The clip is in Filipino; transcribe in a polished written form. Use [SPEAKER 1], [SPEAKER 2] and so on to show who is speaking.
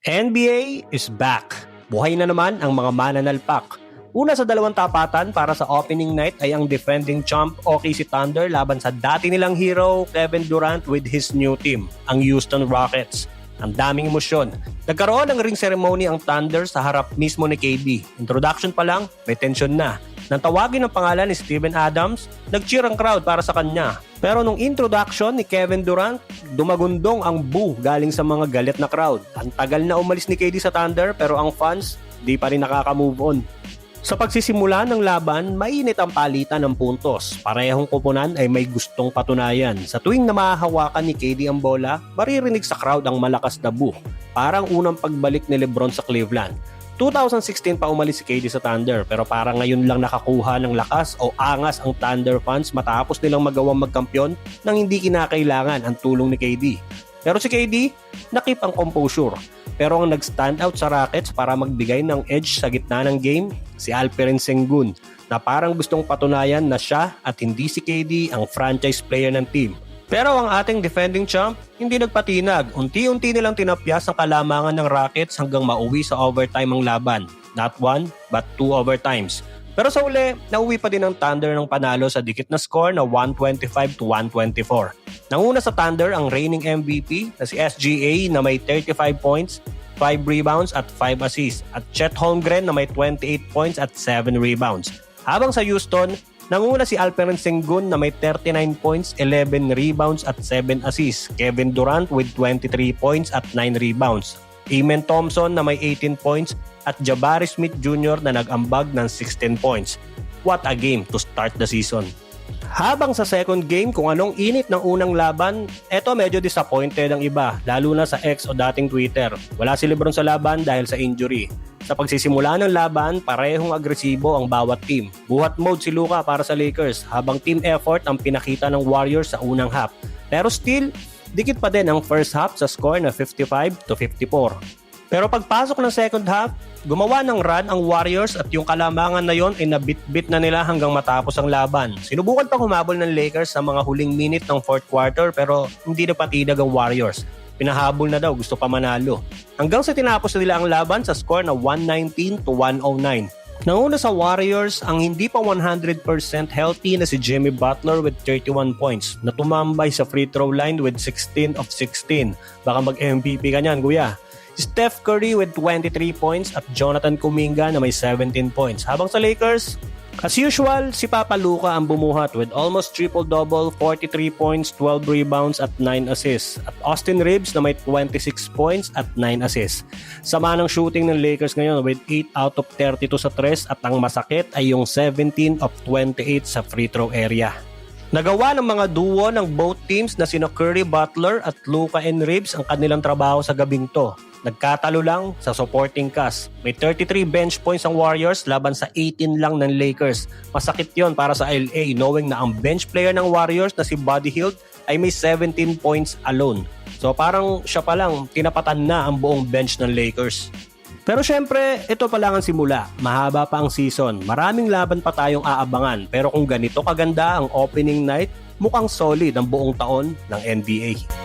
[SPEAKER 1] NBA is back. Buhay na naman ang mga mananalpak. Una sa dalawang tapatan para sa opening night ay ang defending champ OKC Thunder laban sa dati nilang hero Kevin Durant with his new team, ang Houston Rockets. Ang daming emosyon. Nagkaroon ng ring ceremony ang Thunder sa harap mismo ni KD. Introduction pa lang, may tension na. Nang tawagin ang pangalan ni Steven Adams, nag-cheer ang crowd para sa kanya. Pero nung introduction ni Kevin Durant, dumagundong ang boo galing sa mga galit na crowd. Ang tagal na umalis ni KD sa Thunder pero ang fans di pa rin nakaka-move on. Sa pagsisimula ng laban, mainit ang palitan ng puntos. Parehong koponan ay may gustong patunayan. Sa tuwing na mahahawakan ni KD ang bola, maririnig sa crowd ang malakas na boo. Parang unang pagbalik ni LeBron sa Cleveland. 2016 pa umalis si KD sa Thunder pero parang ngayon lang nakakuha ng lakas o angas ang Thunder fans matapos nilang magawang magkampiyon nang hindi kinakailangan ang tulong ni KD. Pero si KD, nakip ang composure. Pero ang nag-stand out sa Rockets para magbigay ng edge sa gitna ng game, si Alperen Sengun, na parang gustong patunayan na siya at hindi si KD ang franchise player ng team. Pero ang ating defending champ, hindi nagpatinag. Unti-unti nilang tinapyas ang kalamangan ng Rockets hanggang mauwi sa overtime ang laban. Not one, but 2 overtimes. Pero sa uli, nauwi pa din ang Thunder ng panalo sa dikit na score na 125-124. Nanguna sa Thunder ang reigning MVP na si SGA na may 35 points, 5 rebounds at 5 assists at Chet Holmgren na may 28 points at 7 rebounds. Habang sa Houston, nanguna si Alperen Sengun na may 39 points, 11 rebounds at 7 assists. Kevin Durant with 23 points at 9 rebounds. Amen Thompson na may 18 points at Jabari Smith Jr. na nag-ambag ng 16 points. What a game to start the season. Habang sa second game kung anong init ng unang laban, eto medyo disappointed ang iba, lalo na sa X o dating Twitter. Wala si LeBron sa laban dahil sa injury. Sa pagsisimula ng laban, parehong agresibo ang bawat team. Buhat mode si Luka para sa Lakers habang team effort ang pinakita ng Warriors sa unang half. Pero still, dikit pa din ang first half sa score na 55-54. Pero pagpasok ng second half, gumawa ng run ang Warriors at yung kalamangan na yon ay nabit-bit na nila hanggang matapos ang laban. Sinubukan pa humabol ng Lakers sa mga huling minute ng fourth quarter pero hindi na patidag ang Warriors. Pinahabol na daw, gusto pa manalo. Hanggang sa tinapos nila ang laban sa score na 119-109. Nanguna sa Warriors ang hindi pa 100% healthy na si Jimmy Butler with 31 points na tumambay sa free throw line with 16 of 16. Baka mag-MVP ka niyan, kuya. Steph Curry with 23 points at Jonathan Kuminga na may 17 points. Habang sa Lakers, as usual, si Papa Luka ang bumuhat with almost triple-double, 43 points, 12 rebounds at 9 assists. At Austin Reeves na may 26 points at 9 assists. Sama ng shooting ng Lakers ngayon with 8 out of 32 sa 3 at ang masakit ay yung 17 of 28 sa free throw area. Nagawa ng mga duo ng both teams na sina Curry, Butler at Luka and Reeves ang kanilang trabaho sa gabing to. Nagkatalo lang sa supporting cast. May 33 bench points ang Warriors laban sa 18 lang ng Lakers. Masakit yon para sa LA knowing na ang bench player ng Warriors na si Buddy Hield ay may 17 points alone. So parang siya pa lang tinapatan na ang buong bench ng Lakers. Pero syempre, ito pa lang ang simula. Mahaba pa ang season. Maraming laban pa tayong aabangan. Pero kung ganito kaganda ang opening night, mukhang solid ang buong taon ng NBA.